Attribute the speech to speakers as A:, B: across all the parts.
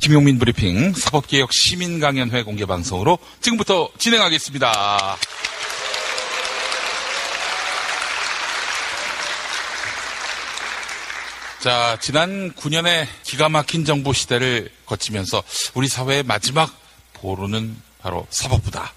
A: 김용민 브리핑 사법개혁 시민강연회 공개방송으로 지금부터 진행하겠습니다. 자, 지난 9년의 기가 막힌 정부 시대를 거치면서 우리 사회의 마지막 보루는 바로 사법부다.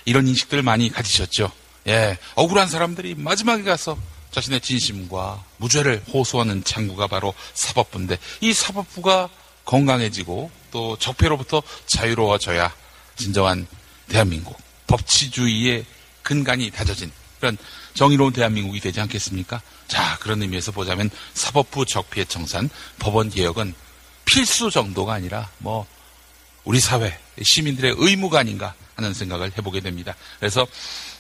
A: 이런 인식들을 많이 가지셨죠. 예, 억울한 사람들이 마지막에 가서 자신의 진심과 무죄를 호소하는 창구가 바로 사법부인데, 이 사법부가 건강해지고 또 적폐로부터 자유로워져야 진정한 대한민국, 법치주의의 근간이 다져진 그런 정의로운 대한민국이 되지 않겠습니까? 자, 그런 의미에서 보자면 사법부 적폐 청산, 법원 개혁은 필수 정도가 아니라 우리 사회 시민들의 의무가 아닌가 하는 생각을 해보게 됩니다. 그래서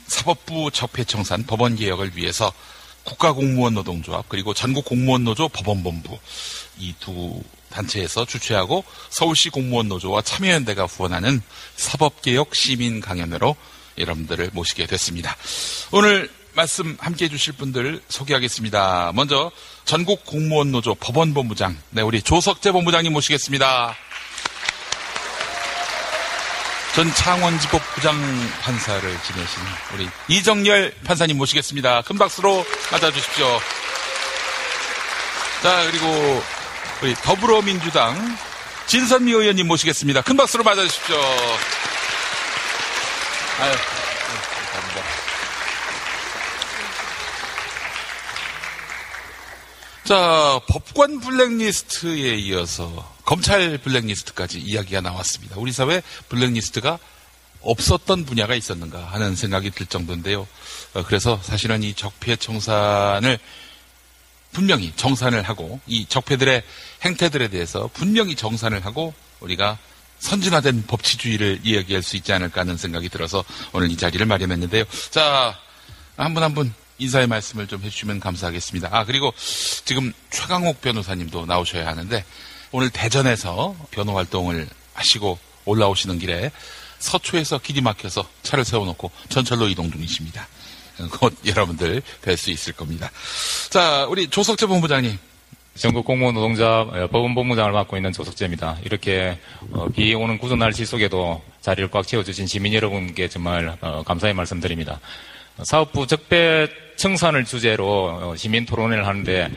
A: 사법부 적폐 청산, 법원 개혁을 위해서 국가공무원 노동조합 그리고 전국공무원노조 법원본부 이 두 단체에서 주최하고 서울시 공무원노조와 참여연대가 후원하는 사법개혁 시민강연회로 여러분들을 모시게 됐습니다. 오늘 말씀 함께해 주실 분들 소개하겠습니다. 먼저 전국공무원노조 법원본부장, 우리 조석재 본부장님 모시겠습니다. 전 창원지법 부장판사를 지내신 우리 이정열 판사님 모시겠습니다. 큰 박수로 맞아주십시오. 자, 그리고 우리 더불어민주당 진선미 의원님 모시겠습니다. 큰 박수로 맞아주십시오. 아유, 감사합니다. 자, 법관 블랙리스트에 이어서 검찰 블랙리스트까지 이야기가 나왔습니다. 우리 사회 블랙리스트가 없었던 분야가 있었는가 하는 생각이 들 정도인데요. 그래서 사실은 이 적폐 청산을 분명히 정산을 하고, 이 적폐들의 행태들에 대해서 분명히 정산을 하고 우리가 선진화된 법치주의를 이야기할 수 있지 않을까 하는 생각이 들어서 오늘 이 자리를 마련했는데요. 자, 한 분 한 분 인사의 말씀을 좀 해주시면 감사하겠습니다. 그리고 지금 최강욱 변호사님도 나오셔야 하는데, 오늘 대전에서 변호 활동을 하시고 올라오시는 길에 서초에서 길이 막혀서 차를 세워놓고 전철로 이동 중이십니다. 곧 여러분들 뵐 수 있을 겁니다. 자, 우리 조석재 본부장님.
B: 전국공무원노동조합 법원본부장을 맡고 있는 조석재입니다. 이렇게 비 오는 굳은 날씨 속에도 자리를 꽉 채워주신 시민 여러분께 정말 감사의 말씀드립니다. 사법부 적폐 청산을 주제로 시민 토론회를 하는데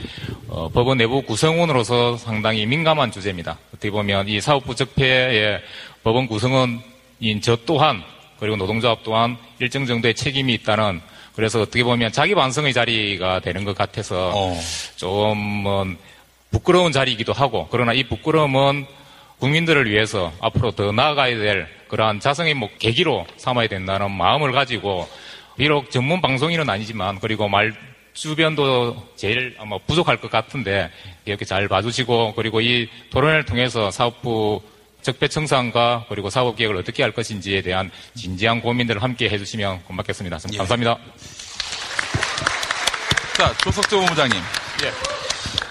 B: 법원 내부 구성원으로서 상당히 민감한 주제입니다. 어떻게 보면 이 사법부 적폐의 법원 구성원인 저 또한, 그리고 노동조합 또한 일정 정도의 책임이 있다는, 그래서 어떻게 보면 자기 반성의 자리가 되는 것 같아서 좀 부끄러운 자리이기도 하고, 그러나 이 부끄러움은 국민들을 위해서 앞으로 더 나아가야 될 그러한 자성의 계기로 삼아야 된다는 마음을 가지고, 비록 전문 방송인은 아니지만, 그리고 말 주변도 제일 아마 부족할 것 같은데 이렇게 잘 봐주시고, 그리고 이 토론회를 통해서 사법부 적폐 청산과 그리고 사법개혁을 어떻게 할 것인지에 대한 진지한 고민들을 함께 해주시면 고맙겠습니다.
A: 예.
B: 감사합니다.
A: 자, 조석재 본부장님.
B: 예.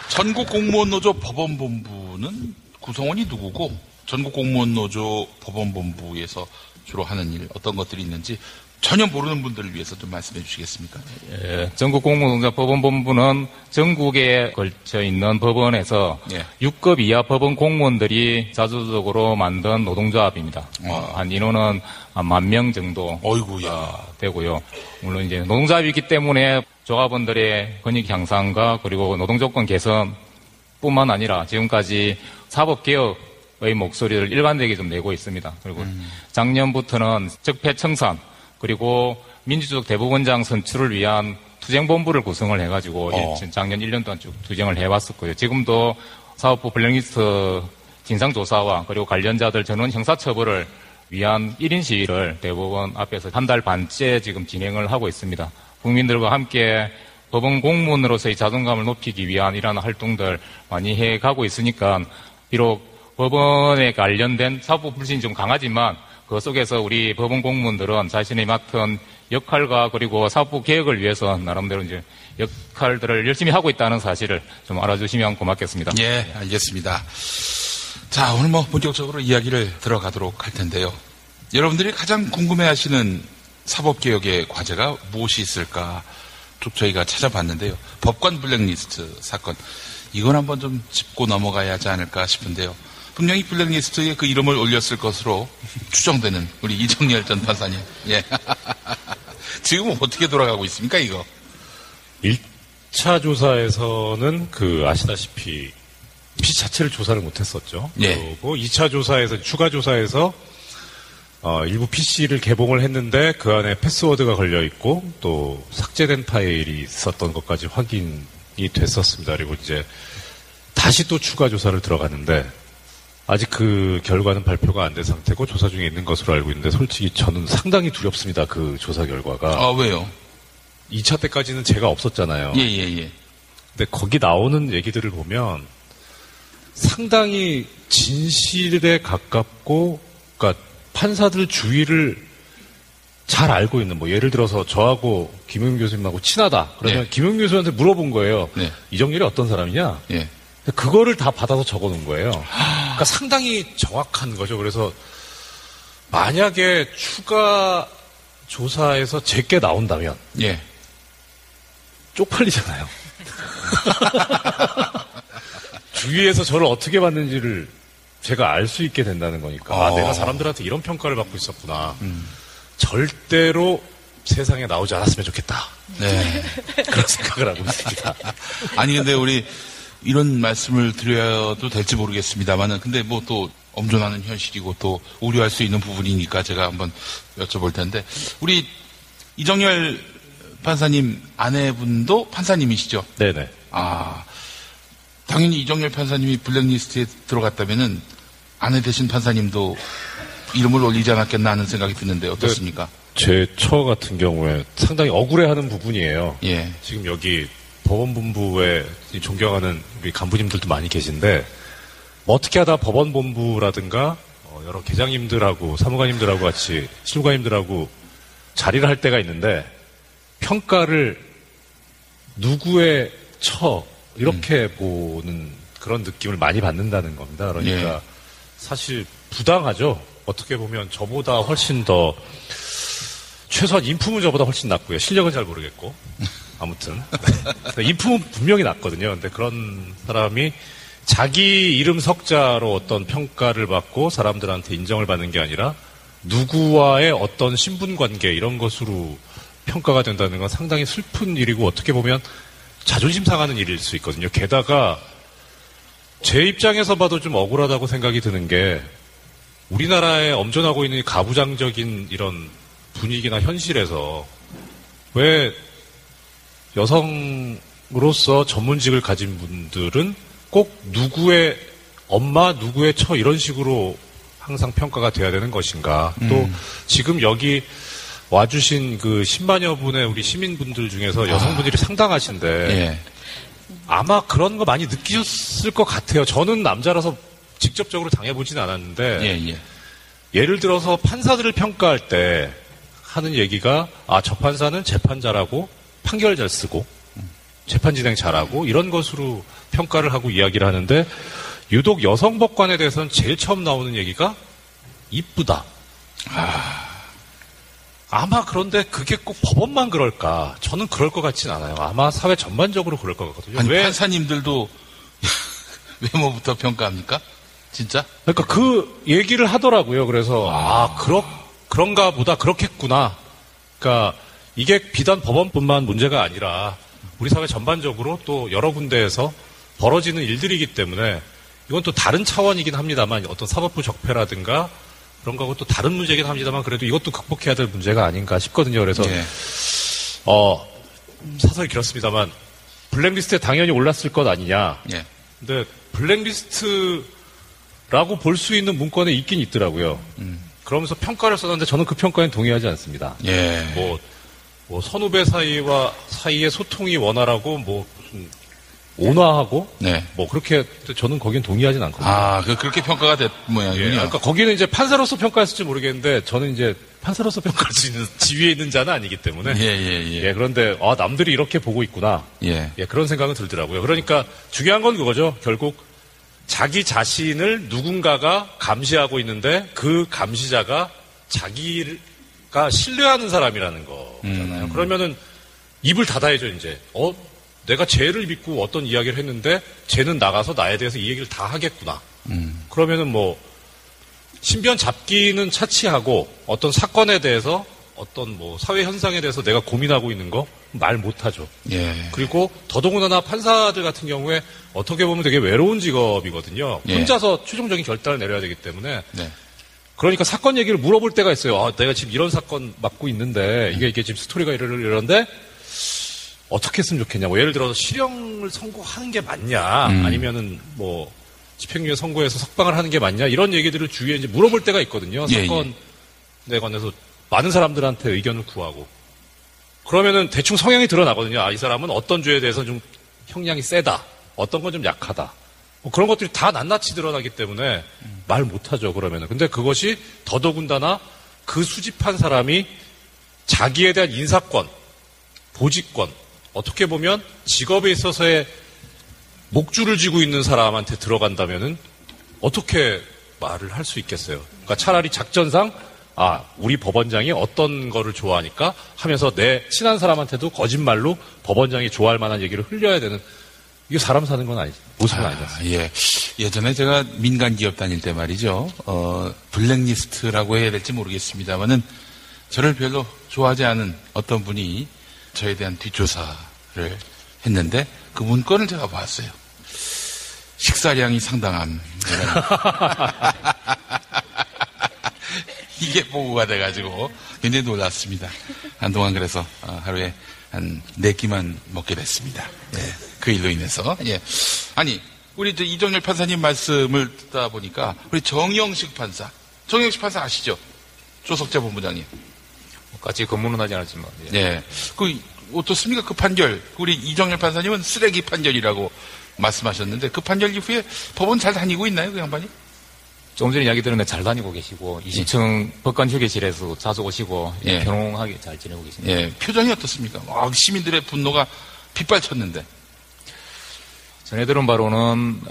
A: 전국공무원노조 법원본부는 구성원이 누구고, 전국공무원노조 법원본부에서 주로 하는 일 어떤 것들이 있는지 전혀 모르는 분들을 위해서 좀 말씀해 주시겠습니까?
B: 예, 전국공무원노조 법원본부는 전국에 걸쳐 있는 법원에서 6급 이하 법원 공무원들이 자주적으로 만든 노동조합입니다. 한 인원은 한 10,000명 정도 되고요. 물론 이제 노동조합이기 때문에 조합원들의 권익 향상과 그리고 노동조건 개선뿐만 아니라 지금까지 사법개혁의 목소리를 일관되게 좀 내고 있습니다. 그리고 작년부터는 적폐 청산, 그리고 민주적 대법원장 선출을 위한 투쟁본부를 구성을 해가지고 작년 1년 동안 쭉 투쟁을 해왔었고요. 지금도 사법부 블랙리스트 진상조사와 그리고 관련자들 전원 형사처벌을 위한 1인 시위를 대법원 앞에서 한 달 반째 지금 진행을 하고 있습니다. 국민들과 함께 법원 공무원으로서의 자존감을 높이기 위한 이러한 활동들 많이 해가고 있으니까, 비록 법원에 관련된 사법부 불신이 좀 강하지만 그 속에서 우리 법원 공무원들은 자신이 맡은 역할과 그리고 사법부 개혁을 위해서 나름대로 이제 역할들을 열심히 하고 있다는 사실을 좀 알아주시면 고맙겠습니다.
A: 예, 알겠습니다. 자, 오늘 본격적으로 이야기를 들어가도록 할 텐데요. 여러분들이 가장 궁금해하시는 사법개혁의 과제가 무엇이 있을까 쭉 저희가 찾아봤는데요. 법관 블랙리스트 사건, 이건 한번 좀 짚고 넘어가야 하지 않을까 싶은데요. 분명히 블랙리스트에 그 이름을 올렸을 것으로 추정되는 우리 이정열 전 판사님. 예. 지금은 어떻게 돌아가고 있습니까, 이거?
C: 1차 조사에서는 아시다시피 PC 자체를 조사를 못했었죠.
A: 예.
C: 그리고 2차 조사에서, 추가 조사에서 일부 PC를 개봉을 했는데 그 안에 패스워드가 걸려있고 또 삭제된 파일이 있었던 것까지 확인이 됐었습니다. 그리고 이제 다시 또 추가 조사를 들어갔는데 아직 그 결과는 발표가 안 된 상태고 조사 중에 있는 것으로 알고 있는데 솔직히 저는 상당히 두렵습니다. 그 조사 결과가.
A: 아, 왜요? 2차
C: 때까지는 제가 없었잖아요.
A: 예.
C: 근데 거기 나오는 얘기들을 보면 상당히 진실에 가깝고, 그러니까 판사들 주위를 잘 알고 있는, 예를 들어서 저하고 김용 교수님하고 친하다. 그러면
A: 네.
C: 김용 교수한테 물어본 거예요.
A: 네.
C: 이정렬이 어떤 사람이냐?
A: 예.
C: 그거를 다 받아서 적어 놓은 거예요. 그러니까 상당히 정확한 거죠. 그래서 만약에 추가 조사에서 제게 나온다면.
A: 예.
C: 쪽팔리잖아요. 주위에서 저를 어떻게 봤는지를 제가 알 수 있게 된다는 거니까. 내가 사람들한테 이런 평가를 받고 있었구나. 절대로 세상에 나오지 않았으면 좋겠다.
A: 네.
C: 그런 생각을 하고 있습니다.
A: 아니, 근데 우리 이런 말씀을 드려도 될지 모르겠습니다만은, 근데 또 엄존하는 현실이고 또 우려할 수 있는 부분이니까 제가 한번 여쭤볼 텐데, 우리 이정열 판사님 아내분도 판사님이시죠?
C: 네네.
A: 당연히 이정열 판사님이 블랙리스트에 들어갔다면은 아내 되신 판사님도 이름을 올리지 않았겠나 하는 생각이 드는데 어떻습니까?
C: 제 처 같은 경우에 상당히 억울해하는 부분이에요.
A: 예.
C: 지금 여기 법원본부에 존경하는 우리 간부님들도 많이 계신데 어떻게 하다 법원본부라든가 여러 계장님들하고 사무관님들하고 같이 실무관님들하고 자리를 할 때가 있는데 평가를 누구의 처 이렇게 보는 그런 느낌을 많이 받는다는 겁니다. 그러니까
A: 예.
C: 사실 부당하죠. 어떻게 보면 저보다 훨씬 더 최소한 인품은 저보다 훨씬 낫고요. 실력은 잘 모르겠고 아무튼 인품은 분명히 낫거든요. 근데 그런 사람이 자기 이름 석자로 어떤 평가를 받고 사람들한테 인정을 받는 게 아니라 누구와의 어떤 신분관계 이런 것으로 평가가 된다는 건 상당히 슬픈 일이고 어떻게 보면 자존심 상하는 일일 수 있거든요. 게다가 제 입장에서 봐도 좀 억울하다고 생각이 드는 게 우리나라에 엄존하고 있는 가부장적인 이런 분위기나 현실에서 왜 여성으로서 전문직을 가진 분들은 꼭 누구의 엄마, 누구의 처 이런 식으로 항상 평가가 돼야 되는 것인가. 또 지금 여기 와주신 그 10만여 분의 우리 시민분들 중에서 여성분들이 상당하신데
A: 예.
C: 아마 그런 거 많이 느끼셨을 것 같아요. 저는 남자라서 직접적으로 당해보진 않았는데 예를 들어서 판사들을 평가할 때 하는 얘기가 저 판사는 재판 잘하고 판결 잘 쓰고 재판 진행 잘하고 이런 것으로 평가를 하고 이야기를 하는데 유독 여성 법관에 대해서는 제일 처음 나오는 얘기가 이쁘다. 아마 그런데 그게 꼭 법원만 그럴까? 저는 그럴 것 같진 않아요. 아마 사회 전반적으로 그럴 것 같거든요.
A: 아니, 판사님들도 외모부터 평가합니까? 진짜?
C: 그러니까 그 얘기를 하더라고요. 그래서 그런가 보다 그렇겠구나. 그러니까 이게 비단 법원뿐만 문제가 아니라 우리 사회 전반적으로 또 여러 군데에서 벌어지는 일들이기 때문에 이건 또 다른 차원이긴 합니다만 어떤 사법부 적폐라든가 그런 거하고 또 다른 문제이긴 합니다만 그래도 이것도 극복해야 될 문제가 아닌가 싶거든요. 그래서 사설이 길었습니다만 블랙리스트에 당연히 올랐을 것 아니냐. 근데 블랙리스트라고 볼 수 있는 문건에 있긴 있더라고요. 그러면서 평가를 써놨는데 저는 그 평가엔 동의하지 않습니다. 뭐 선후배 사이의 소통이 원활하고 무슨 온화하고 뭐 그렇게 저는 거긴 동의하진 않거든요.
A: 그렇게 평가가 됐 모양이군요.
C: 그러니까 거기는 이제 판사로서 평가했을지 모르겠는데 저는 이제 판사로서 평가할 수 있는 지위에 있는 자는 아니기 때문에 그런데 남들이 이렇게 보고 있구나. 그런 생각은 들더라고요. 그러니까 중요한 건 그거죠. 결국 자기 자신을 누군가가 감시하고 있는데 그 감시자가 자기가 신뢰하는 사람이라는 거잖아요. 그러면은 입을 닫아야죠, 이제. 내가 쟤를 믿고 어떤 이야기를 했는데 쟤는 나가서 나에 대해서 이 얘기를 다 하겠구나. 그러면은 뭐 신변 잡기는 차치하고 어떤 사건에 대해서 어떤 뭐 사회 현상에 대해서 내가 고민하고 있는 거 말 못하죠.
A: 예.
C: 그리고 더더군다나 판사들 같은 경우에 어떻게 보면 되게 외로운 직업이거든요.
A: 예.
C: 혼자서 최종적인 결단을 내려야 되기 때문에
A: 네.
C: 그러니까 사건 얘기를 물어볼 때가 있어요. 아, 내가 지금 이런 사건 맡고 있는데 이게 지금 스토리가 이런데 어떻게 했으면 좋겠냐. 뭐 예를 들어서 실형을 선고하는 게 맞냐, 아니면은 뭐 집행유예 선고해서 석방을 하는 게 맞냐 이런 얘기들을 주위에 이제 물어볼 때가 있거든요. 사건에 관해서 많은 사람들한테 의견을 구하고 그러면은 대충 성향이 드러나거든요. 아, 이 사람은 어떤 죄에 대해서 좀 형량이 세다, 어떤 건 좀 약하다. 뭐 그런 것들이 다 낱낱이 드러나기 때문에 말 못하죠. 그러면은. 근데 그것이 더더군다나 그 수집한 사람이 자기에 대한 인사권, 보직권, 어떻게 보면 직업에 있어서의 목줄을 쥐고 있는 사람한테 들어간다면은 어떻게 말을 할 수 있겠어요. 그러니까 차라리 작전상 아, 우리 법원장이 어떤 거를 좋아하니까 하면서 내 친한 사람한테도 거짓말로 법원장이 좋아할 만한 얘기를 흘려야 되는 이게 사람 사는 건 아니지. 모습은 아니었어요.
A: 예. 예전에 제가 민간 기업 다닐 때 말이죠. 블랙리스트라고 해야 될지 모르겠습니다만은 저를 별로 좋아하지 않은 어떤 분이 저에 대한 뒷조사를 했는데 그 문건을 제가 봤어요. 식사량이 상당함. 이게 보고가 돼가지고 굉장히 놀랐습니다. 한동안 그래서 하루에 한 4끼만 먹게 됐습니다. 예, 그 일로 인해서. 예. 아니, 우리 이정열 판사님 말씀을 듣다 보니까 우리 정영식 판사 아시죠? 조석재 본부장님.
B: 같이 근무는 하지 않았지만.
A: 예. 예. 그 어떻습니까? 그 판결. 우리 이정열 판사님은 쓰레기 판결이라고 말씀하셨는데 그 판결 이후에 법원 잘 다니고 있나요, 그 양반이?
B: 조금 전에 이야기 들었는데 잘 다니고 계시고 20층 법관 휴게실에서 자주 오시고
A: 예.
B: 평온하게 잘 지내고 계십니다.
A: 예, 표정이 어떻습니까? 시민들의 분노가 빗발쳤는데.
B: 전해 들은 바로는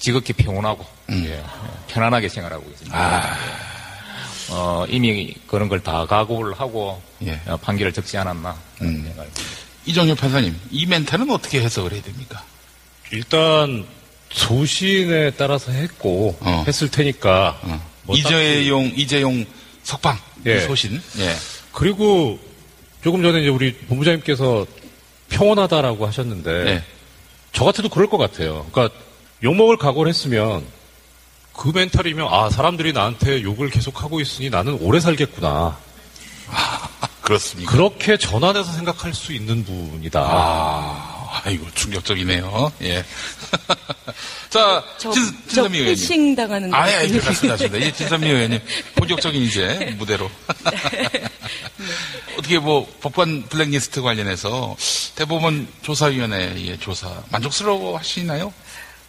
B: 지극히 평온하고 예, 편안하게 생활하고 있습니다. 이미 그런 걸 다 각오를 하고
A: 예.
B: 판결을 적지 않았나.
A: 이정열 판사님, 이 멘탈은 어떻게 해석을 해야 됩니까?
C: 일단 소신에 따라서 했을 테니까.
A: 뭐 이재용 석방.
C: 예.
A: 소신. 예.
C: 그리고 조금 전에 이제 우리 본부장님께서 평온하다라고 하셨는데,
A: 예.
C: 저 같아도 그럴 것 같아요. 그러니까 욕먹을 각오를 했으면 그 멘탈이면 사람들이 나한테 욕을 계속하고 있으니 나는 오래 살겠구나.
A: 그렇습니까?
C: 그렇게 전환해서 생각할 수 있는 분이다.
A: 아이고, 충격적이네요. 예. 자, 진선미 의원님.
D: 피싱 당하는 거.
A: 그 말씀하셨습니다. 이제 진선미 의원님, 본격적인 이제 무대로. 네. 어떻게 법관 블랙리스트 관련해서 대법원 조사위원회의 조사 만족스러워 하시나요?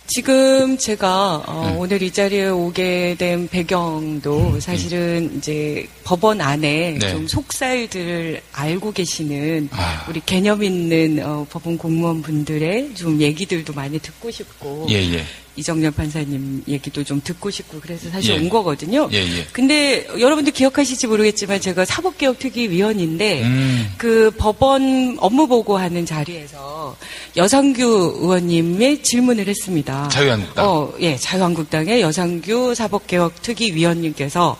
D: 지금 제가 오늘 이 자리에 오게 된 배경도 사실은 이제 법원 안에
A: 네.
D: 좀 속살들을 알고 계시는 우리 개념 있는 법원 공무원분들의 좀 얘기들도 많이 듣고 싶고
A: 예.
D: 이정열 판사님 얘기도 좀 듣고 싶고 그래서 사실
A: 예.
D: 온 거거든요.
A: 예.
D: 근데 여러분들 기억하실지 모르겠지만 제가 사법개혁특위위원인데 그 법원 업무 보고하는 자리에서 여상규 의원님의 질문을 했습니다.
A: 자유한국당.
D: 자유한국당의 여상규 사법개혁특위위원님께서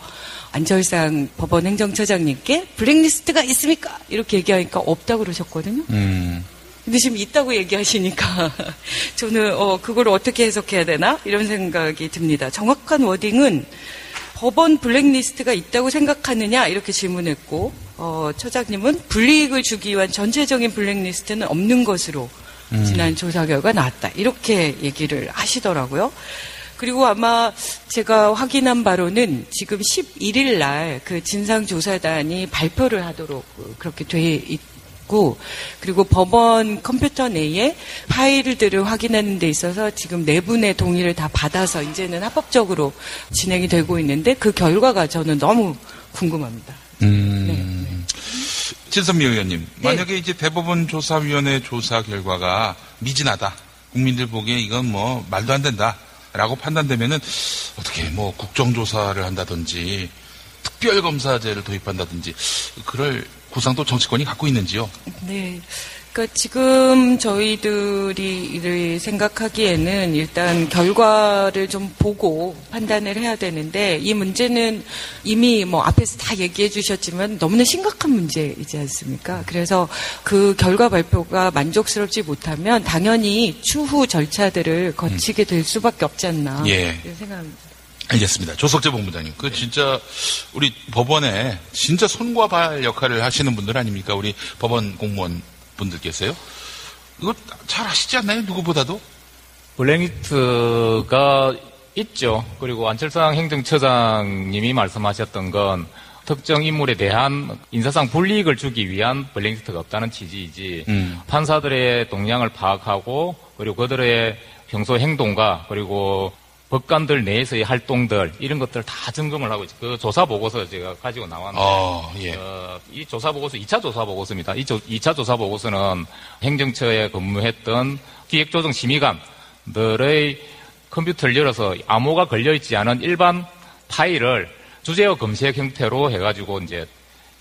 D: 안철상 법원 행정처장님께 블랙리스트가 있습니까? 이렇게 얘기하니까 없다고 그러셨거든요. 근데 지금 있다고 얘기하시니까 저는 그걸 어떻게 해석해야 되나 이런 생각이 듭니다. 정확한 워딩은 법원 블랙리스트가 있다고 생각하느냐 이렇게 질문했고 처장님은 불이익을 주기 위한 전체적인 블랙리스트는 없는 것으로 지난 조사 결과 나왔다 이렇게 얘기를 하시더라고요. 그리고 아마 제가 확인한 바로는 지금 11일 날 그 진상조사단이 발표를 하도록 그렇게 돼 있고 그리고 법원 컴퓨터 내에 파일들을 확인하는 데 있어서 지금 4분의 동의를 다 받아서 이제는 합법적으로 진행이 되고 있는데 그 결과가 저는 너무 궁금합니다. 네.
A: 진선미 의원님, 만약에 이제 대법원 조사위원회 조사 결과가 미진하다, 국민들 보기에 이건 말도 안 된다라고 판단되면은 어떻게 국정조사를 한다든지 특별검사제를 도입한다든지 그럴 구상도 정치권이 갖고 있는지요?
D: 네. 그러니까 지금 저희들이 생각하기에는 일단 결과를 좀 보고 판단을 해야 되는데 이 문제는 이미 뭐 앞에서 다 얘기해 주셨지만 너무나 심각한 문제이지 않습니까? 그래서 그 결과 발표가 만족스럽지 못하면 당연히 추후 절차들을 거치게 될 수밖에 없지 않나 이런 생각합니다.
A: 알겠습니다. 조석재 본부장님, 진짜 우리 법원에 진짜 손과 발 역할을 하시는 분들 아닙니까? 우리 법원 공무원 분들께서요. 이거 잘 아시지 않나요? 누구보다도?
B: 블랙리스트가 있죠. 그리고 안철상 행정처장님이 말씀하셨던 건 특정 인물에 대한 인사상 불이익을 주기 위한 블랙리스트가 없다는 취지이지 판사들의 동향을 파악하고 그리고 그들의 평소 행동과 그리고 법관들 내에서의 활동들 이런 것들 다 점검을 하고 있죠. 그 조사 보고서 제가 가지고 나왔는데 이 조사 보고서 2차 조사 보고서입니다. 2차 조사 보고서는 행정처에 근무했던 기획조정심의관들의 컴퓨터를 열어서 암호가 걸려있지 않은 일반 파일을 주제어 검색 형태로 해가지고 이제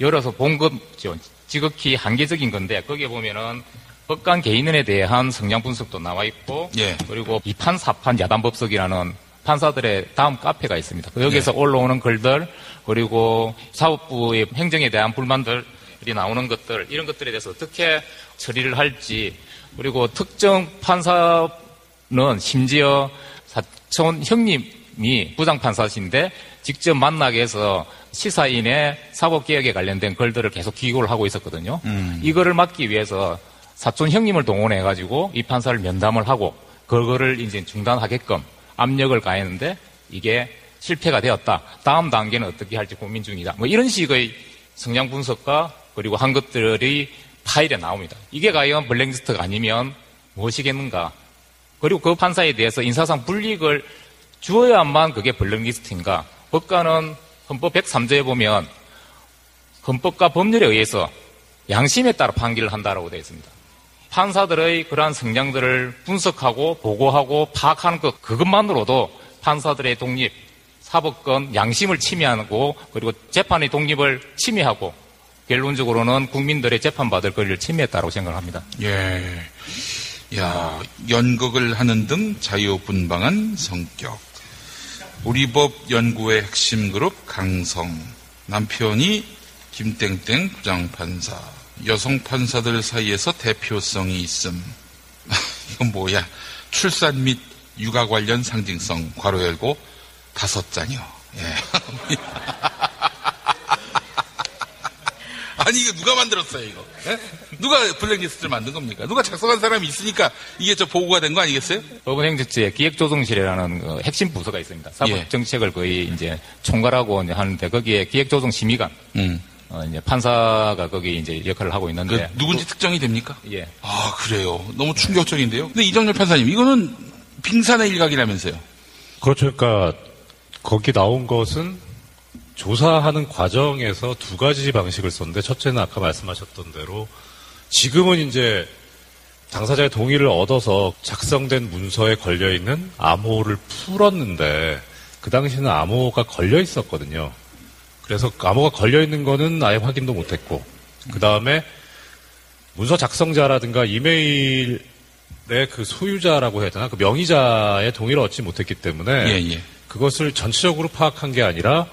B: 열어서 본 거죠. 지극히 한계적인 건데 거기에 보면은 법관 개인에 대한 성향 분석도 나와 있고 그리고 2판, 4판 야단법석이라는 판사들의 다음 카페가 있습니다. 여기서 올라오는 글들 그리고 사법부의 행정에 대한 불만들이 나오는 것들 이런 것들에 대해서 어떻게 처리를 할지 그리고 특정 판사는 심지어 사촌 형님이 부장판사신데 직접 만나게 해서 시사인의 사법개혁에 관련된 글들을 계속 기고를 하고 있었거든요. 이거를 막기 위해서 사촌 형님을 동원해가지고 이 판사를 면담을 하고 그거를 이제 중단하게끔 압력을 가했는데 이게 실패가 되었다. 다음 단계는 어떻게 할지 고민 중이다. 뭐 이런 식의 성향 분석과 그리고 한 것들이 파일에 나옵니다. 이게 과연 블랙리스트가 아니면 무엇이겠는가? 그리고 그 판사에 대해서 인사상 불이익을 주어야만 그게 블랙리스트인가? 법관은 헌법 103조에 보면 헌법과 법률에 의해서 양심에 따라 판결을 한다라고 되어 있습니다. 판사들의 그러한 성향들을 분석하고 보고하고 파악하는 그것만으로도 판사들의 독립, 사법권, 양심을 침해하고 그리고 재판의 독립을 침해하고 결론적으로는 국민들의 재판받을 권리를 침해했다고 생각합니다.
A: 연극을 하는 등 자유분방한 성격. 우리 법 연구의 핵심 그룹 강성. 남편이 김땡땡 부장판사. 여성 판사들 사이에서 대표성이 있음. 이건 뭐야? 출산 및 육아 관련 상징성. 괄호 열고 5장이요. 아니 이거 누가 만들었어요 이거? 누가 블랙리스트를 만든 겁니까? 누가 작성한 사람이 있으니까 이게 보고가 된 거 아니겠어요?
B: 법원행정처에 기획조정실이라는 핵심 부서가 있습니다. 사법정책을 거의 이제 총괄하고 하는데 거기에 기획조정심의관 이제 판사가 거기 이제 역할을 하고 있는데
A: 누군지 특정이 됩니까? 아 그래요. 너무 충격적인데요. 근데 이정렬 판사님 이거는 빙산의 일각이라면서요?
C: 그렇죠. 그러니까 거기 나온 것은 조사하는 과정에서 두 가지 방식을 썼는데 첫째는 아까 말씀하셨던 대로 지금은 이제 당사자의 동의를 얻어서 작성된 문서에 걸려있는 암호를 풀었는데 그 당시에는 암호가 걸려 있었거든요. 그래서 암호가 걸려있는 거는 아예 확인도 못했고 그 다음에 문서 작성자라든가 이메일의 그 소유자라고 해야 되나 그 명의자의 동의를 얻지 못했기 때문에 그것을 전체적으로 파악한 게 아니라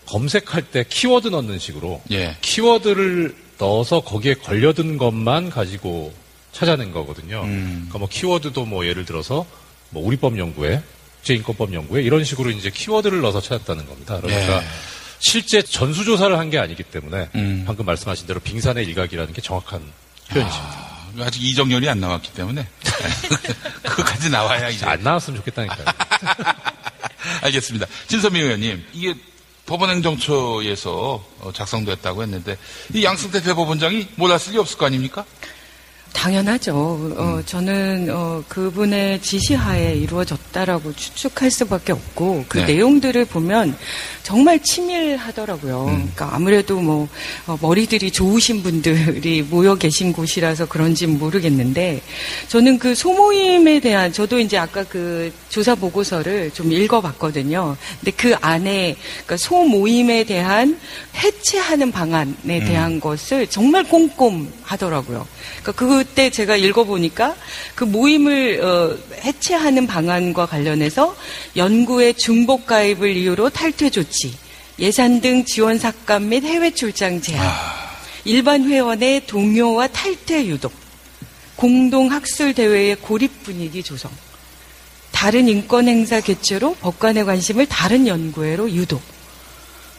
C: 검색할 때 키워드 넣는 식으로 키워드를 넣어서 거기에 걸려든 것만 가지고 찾아낸 거거든요. 그러니까 뭐 키워드도 뭐 예를 들어서 뭐 우리법 연구에 국제인권법 연구에 이런 식으로 이제 키워드를 넣어서 찾았다는 겁니다. 그러니까 실제 전수조사를 한 게 아니기 때문에 방금 말씀하신 대로 빙산의 일각이라는 게 정확한 표현이십니다.
A: 아직 이정렬이 안 나왔기 때문에 그거까지 나와야 이제
C: 안 나왔으면 좋겠다니까요.
A: 알겠습니다. 진선미 의원님 이게 법원행정처에서 작성됐다고 했는데 이 양승태 대법원장이 몰랐을 리 없을 거 아닙니까?
D: 당연하죠. 저는 그분의 지시하에 이루어졌다라고 추측할 수밖에 없고 그 내용들을 보면 정말 치밀하더라고요. 그러니까 아무래도 뭐 머리들이 좋으신 분들이 모여 계신 곳이라서 그런지는 모르겠는데 저는 그 소모임에 대한 저도 이제 아까 그 조사 보고서를 좀 읽어봤거든요. 근데 그 안에 그러니까 소모임에 대한 해체하는 방안에 대한 것을 정말 꼼꼼하게 하더라고요. 그러니까 그때 제가 읽어보니까 그 모임을 해체하는 방안과 관련해서 연구의 중복 가입을 이유로 탈퇴 조치, 예산 등 지원 삭감 및 해외 출장 제한, 일반 회원의 동요와 탈퇴 유도, 공동 학술 대회의 고립 분위기 조성, 다른 인권 행사 개최로 법관의 관심을 다른 연구회로 유도.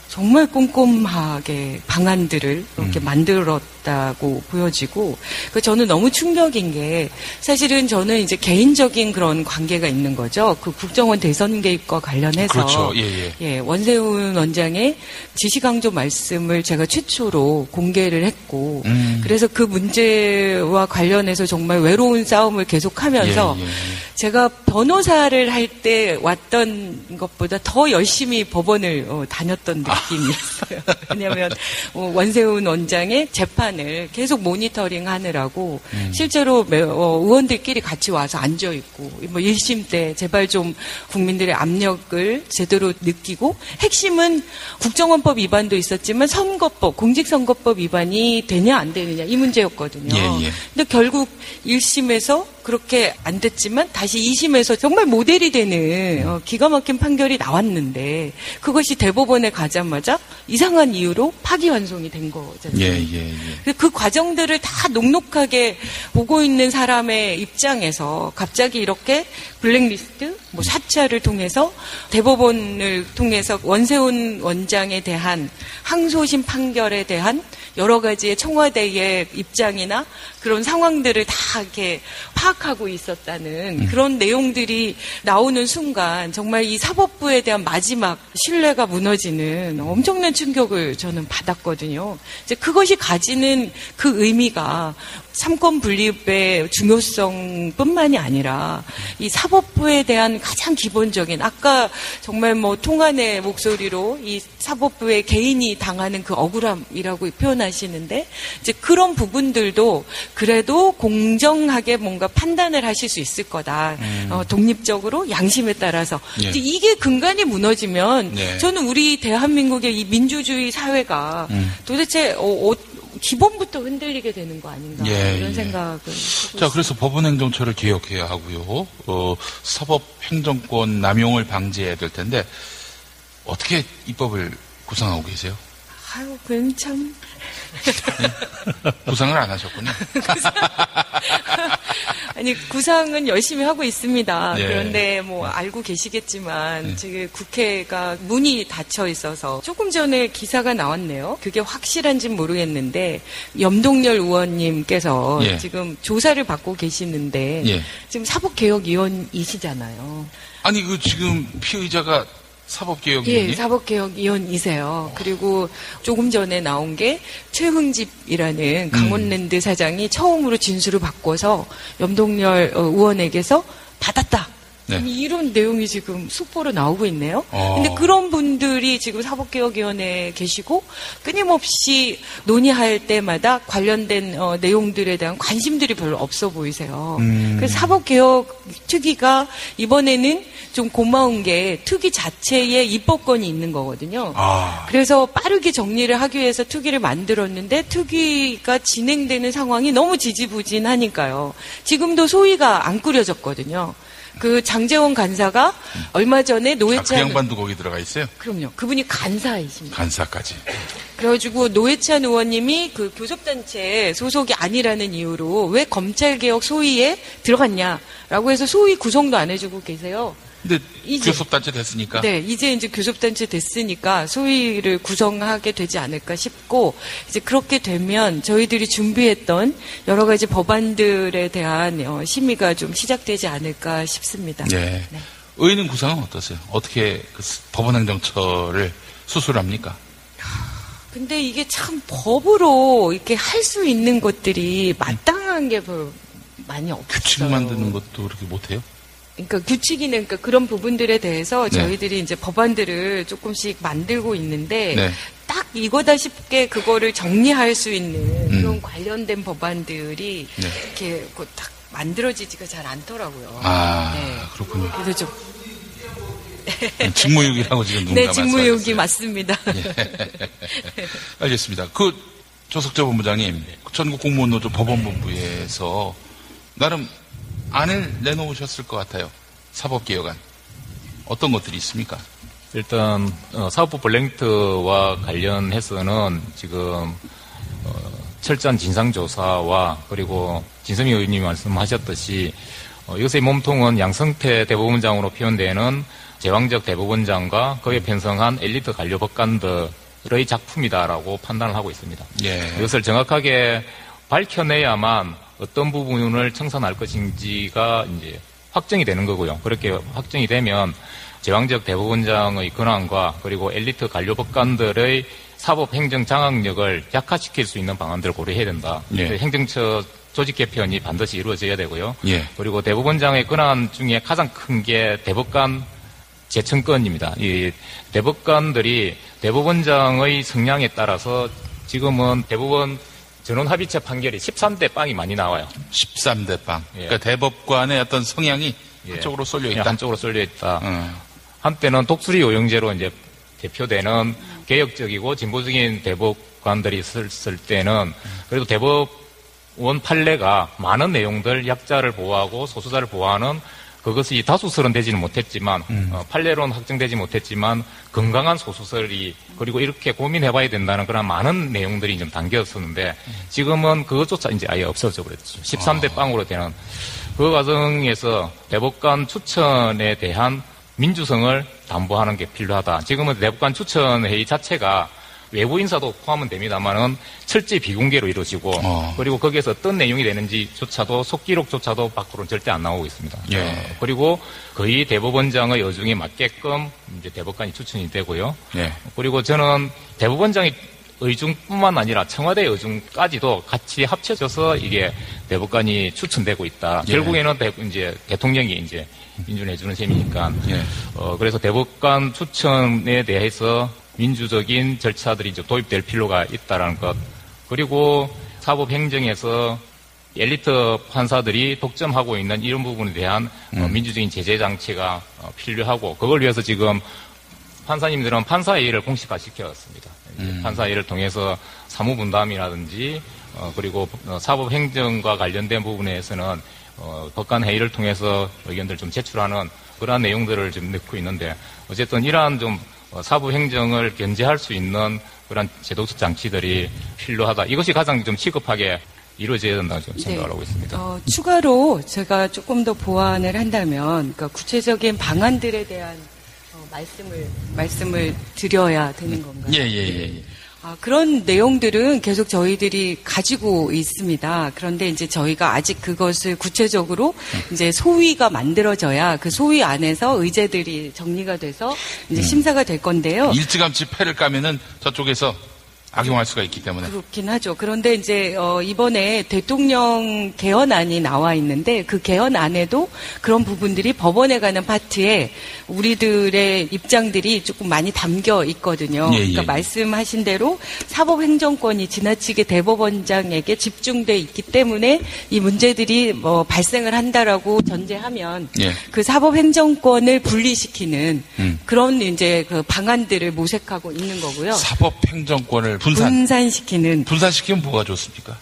D: 정말 꼼꼼하게 방안들을 이렇게 만들었다고 보여지고, 저는 너무 충격인 게, 사실은 저는 이제 개인적인 그런 관계가 있는 거죠. 그 국정원 대선 개입과 관련해서.
A: 그렇죠. 예.
D: 원세훈 원장의 지시강조 말씀을 제가 최초로 공개를 했고, 그래서 그 문제와 관련해서 정말 외로운 싸움을 계속하면서, 제가 변호사를 할 때 왔던 것보다 더 열심히 법원을 다녔던 느낌이었어요. 왜냐하면 원세훈 원장의 재판을 계속 모니터링 하느라고 실제로 의원들끼리 같이 와서 앉아있고, 1심 때 제발 좀 국민들의 압력을 제대로 느끼고, 핵심은 국정원법 위반도 있었지만 선거법, 공직선거법 위반이 되냐 안 되느냐 이 문제였거든요. 근데 결국 1심에서 그렇게 안 됐지만 다시 2심에서 정말 모델이 되는 기가 막힌 판결이 나왔는데, 그것이 대법원에 가자마자 이상한 이유로 파기환송이 된 거잖아요. 그 과정들을 다 녹록하게 보고 있는 사람의 입장에서 갑자기 이렇게 블랙리스트, 사찰을 통해서 대법원을 통해서 원세훈 원장에 대한 항소심 판결에 대한 여러 가지의 청와대의 입장이나 그런 상황들을 다 이렇게 파악하고 있었다는 그런 내용들이 나오는 순간 정말 이 사법부에 대한 마지막 신뢰가 무너지는 엄청난 충격을 저는 받았거든요. 이제 그것이 가지는 그 의미가 삼권 분립의 중요성뿐만이 아니라 이 사법부에 대한 가장 기본적인, 아까 정말 통한의 목소리로 이 사법부의 개인이 당하는 그 억울함이라고 표현하시는데, 이제 그런 부분들도 그래도 공정하게 뭔가 판단을 하실 수 있을 거다. 독립적으로 양심에 따라서. 이제 이게 근간이 무너지면 저는 우리 대한민국의 이 민주주의 사회가 도대체 기본부터 흔들리게 되는 거 아닌가 이런 생각을 하고
A: 자, 그래서 법원행정처를 개혁해야 하고요. 사법행정권 남용을 방지해야 될 텐데 어떻게 입법을 구상하고 계세요?
D: 아유, 그건 참.
A: 구상을 안 하셨군요.
D: 아니, 구상은 열심히 하고 있습니다. 그런데 알고 계시겠지만 지금 국회가 문이 닫혀 있어서, 조금 전에 기사가 나왔네요. 그게 확실한지는 모르겠는데 염동열 의원님께서 지금 조사를 받고 계시는데 지금 사법개혁위원이시잖아요.
A: 아니, 지금 피의자가 사법개혁위원이?
D: 사법개혁위원이세요. 그리고 조금 전에 나온 게 최흥집이라는 강원랜드 사장이 처음으로 진술을 바꿔서 염동열 의원에게서 받았다. 이런 내용이 지금 속보로 나오고 있네요. 근데 그런 분들이 지금 사법개혁위원회에 계시고 끊임없이 논의할 때마다 관련된 내용들에 대한 관심들이 별로 없어 보이세요. 그래서 사법개혁 특위가 이번에는 좀 고마운 게 특위 자체에 입법권이 있는 거거든요. 그래서 빠르게 정리를 하기 위해서 특위를 만들었는데 특위가 진행되는 상황이 너무 지지부진하니까요. 지금도 소위가 안 꾸려졌거든요. 그 장제원 간사가 얼마 전에 노회찬,
A: 그 양반도 거기 들어가 있어요?
D: 그럼요. 그분이 간사이십니다.
A: 간사까지.
D: 그래가지고 노회찬 의원님이 그 교섭단체 소속이 아니라는 이유로 왜 검찰개혁 소위에 들어갔냐라고 해서 소위 구성도 안 해주고 계세요.
A: 근데 교섭단체 됐으니까.
D: 이제 교섭단체 됐으니까 소위를 구성하게 되지 않을까 싶고, 이제 그렇게 되면 저희들이 준비했던 여러 가지 법안들에 대한 심의가 좀 시작되지 않을까 싶습니다.
A: 의원님 구상은 어떠세요? 어떻게 법원행정처를 수술합니까?
D: 근데 이게 참 법으로 이렇게 할 수 있는 것들이 마땅한 게 별로 많이 없어요.
A: 규칙 만드는 것도 그렇게 못해요?
D: 그러니까 규칙이는 그런 부분들에 대해서 저희들이 이제 법안들을 조금씩 만들고 있는데 딱 이거다 싶게 그거를 정리할 수 있는 그런 관련된 법안들이 이렇게 딱 만들어지지가 잘 않더라고요.
A: 그렇군요.
D: 그래서 좀
A: 직무유기라고 지금 누군가
D: 직무유기 맞습니다.
A: 알겠습니다. 조석재 본부장님, 전국 공무원노조 법원본부에서 나름 안을 내놓으셨을 것 같아요. 사법개혁안. 어떤 것들이 있습니까?
B: 일단 사법부 블랙리스트와 관련해서는 지금 철저한 진상조사와 그리고 진성희 의원님이 말씀하셨듯이 이것의 몸통은 양성태 대법원장으로 표현되는 제왕적 대법원장과 그에 편성한 엘리트 관료 법관들의 작품이다라고 판단을 하고 있습니다.
A: 예.
B: 이것을 정확하게 밝혀내야만 어떤 부분을 청산할 것인지가 이제 확정이 되는 거고요. 그렇게 확정이 되면 제왕적 대법원장의 권한과 그리고 엘리트 관료 법관들의 사법 행정 장악력을 약화시킬 수 있는 방안들을 고려해야 된다.
A: 예.
B: 행정처 조직 개편이 반드시 이루어져야 되고요.
A: 예.
B: 그리고 대법원장의 권한 중에 가장 큰 게 대법관 재청권입니다. 이 대법관들이 대법원장의 성향에 따라서 지금은 대법원 전원합의체 판결이 13대 빵이 많이 나와요.
A: 13대 빵.
B: 예.
A: 그러니까 대법관의 어떤 성향이
B: 예.
A: 한쪽으로 쏠려 있다.
B: 한쪽으로 쏠려 있다. 한때는 독수리 오영제로 이제 대표되는 개혁적이고 진보적인 대법관들이 있을 때는 그래도 대법원 판례가 많은 내용들 약자를 보호하고 소수자를 보호하는 그것이 다수설은 되지는 못했지만 판례로는 확정되지 못했지만 건강한 소수설이 그리고 이렇게 고민해봐야 된다는 그런 많은 내용들이 좀 담겼었는데 지금은 그것조차 이제 아예 없어져 버렸죠. 13대 빵으로 되는 그 과정에서 대법관 추천에 대한 민주성을 담보하는 게 필요하다. 지금은 대법관 추천 회의 자체가 외부 인사도 포함은 됩니다만은 철저히 비공개로 이루어지고 그리고 거기에서 어떤 내용이 되는지조차도 속기록조차도 밖으로는 절대 안 나오고 있습니다.
A: 예.
B: 그리고 거의 대법원장의 의중에 맞게끔 이제 대법관이 추천이 되고요.
A: 예.
B: 그리고 저는 대법원장의 의중뿐만 아니라 청와대 의중까지도 같이 합쳐져서 이게 대법관이 추천되고 있다.
A: 예.
B: 결국에는 이제 대통령이 이제 인준해주는 셈이니까.
A: 예.
B: 그래서 대법관 추천에 대해서 민주적인 절차들이 이제 도입될 필요가 있다라는 것. 그리고 사법행정에서 엘리트 판사들이 독점하고 있는 이런 부분에 대한 민주적인 제재 장치가 필요하고 그걸 위해서 지금 판사님들은 판사회의를 공식화시켰습니다. 판사회의를 통해서 사무분담이라든지 그리고 사법행정과 관련된 부분에서는 법관회의를 통해서 의견들을 좀 제출하는 그러한 내용들을 좀 넣고 있는데 어쨌든 이러한 좀 사법행정을 견제할 수 있는 그런 제도적 장치들이 필요하다. 이것이 가장 좀 시급하게 이루어져야 된다고 좀 생각을 하고 있습니다.
D: 추가로 제가 조금 더 보완을 한다면 그러니까 구체적인 방안들에 대한 말씀을 드려야 되는 건가요?
A: 예.
D: 그런 내용들은 계속 저희들이 가지고 있습니다. 그런데 이제 저희가 아직 그것을 구체적으로 이제 소위가 만들어져야 그 소위 안에서 의제들이 정리가 돼서 이제 심사가 될 건데요.
A: 일찌감치 패를 까면은 저쪽에서 악용할 수가 있기 때문에.
D: 그렇긴 하죠. 그런데 이제 이번에 대통령 개헌안이 나와 있는데 그 개헌안에도 그런 부분들이 법원에 가는 파트에 우리들의 입장들이 조금 많이 담겨 있거든요. 그러니까 말씀하신 대로 사법행정권이 지나치게 대법원장에게 집중돼 있기 때문에 이 문제들이 발생을 한다라고 전제하면 그 사법행정권을 분리시키는 그런 이제 그 방안들을 모색하고 있는 거고요.
A: 사법행정권을
D: 분산시키면
A: 뭐가 좋습니까?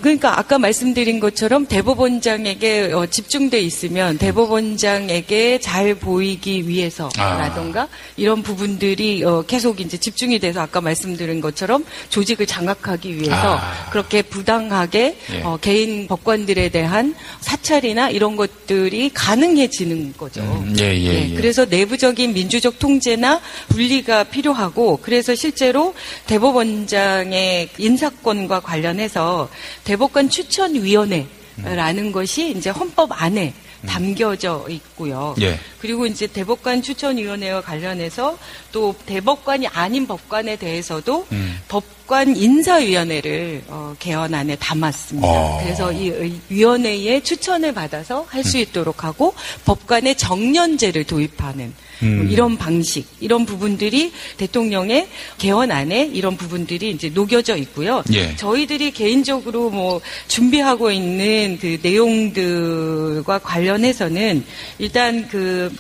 D: 그러니까 아까 말씀드린 것처럼 대법원장에게 집중돼 있으면 대법원장에게 잘 보이기 위해서라던가 이런 부분들이 계속 이제 집중이 돼서 아까 말씀드린 것처럼 조직을 장악하기 위해서 그렇게 부당하게 개인 법관들에 대한 사찰이나 이런 것들이 가능해지는 거죠. 그래서 내부적인 민주적 통제나 분리가 필요하고 그래서 실제로 대법원장의 인사권과 관련해서 대법관 추천위원회라는 것이 이제 헌법 안에 담겨져 있고요. 그리고 이제 대법관 추천위원회와 관련해서 또 대법관이 아닌 법관에 대해서도 법관 인사위원회를 개헌안에 담았습니다. 그래서 이 위원회의 추천을 받아서 할 수 있도록 하고 법관의 정년제를 도입하는 이런 방식, 이런 부분들이 대통령의 개헌안에 이런 부분들이 이제 녹여져 있고요. 저희들이 개인적으로 뭐 준비하고 있는 그 내용들과 관련해서는 일단 그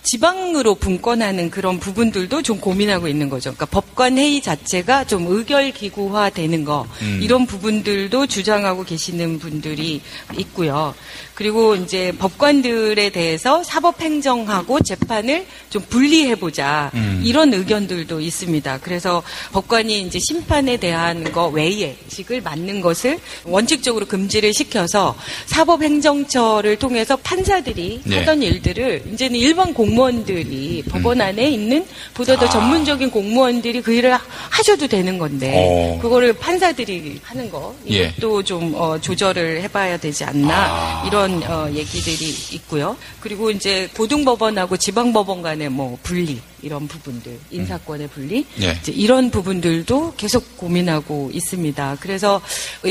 D: 지방으로 분권하는 그런 부분들도 좀 고민하고 있는 거죠. 그러니까 법관 회의 자체가 좀 의결기구화 되는 거, 이런 부분들도 주장하고 계시는 분들이 있고요. 그리고 이제 법관들에 대해서 사법행정하고 재판을 좀 분리해보자, 이런 의견들도 있습니다. 그래서 법관이 이제 심판에 대한 거 외에 직을 맡는 것을 원칙적으로 금지를 시켜서 사법행정처를 통해서 판사들이 하던 일들을 이제는 일반 공무원들이 법원 안에 있는 보다 더 전문적인 공무원들이 그 일을 하셔도 되는 건데 그거를 판사들이 하는 거 이것도 좀 조절을 해봐야 되지 않나 이런 얘기들이 있고요. 그리고 이제 고등법원하고 지방법원 간의 뭐 분리 이런 부분들, 인사권의 분리 이제 이런 부분들도 계속 고민하고 있습니다. 그래서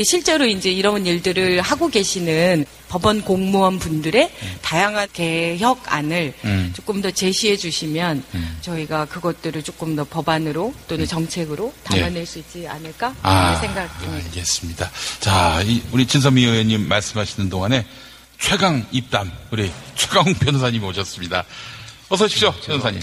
D: 실제로 이제 이런 일들을 하고 계시는 법원 공무원 분들의 다양한 개혁안을 조금 더 제시해 주시면 저희가 그것들을 조금 더 법안으로 또는 정책으로 담아낼 수 있지 않을까 하는 생각입니다.
A: 알겠습니다. 자, 우리 진선미 의원님 말씀하시는 동안에 최강 입담 우리 최강욱 변호사님 오셨습니다. 어서 오십시오, 변호사님.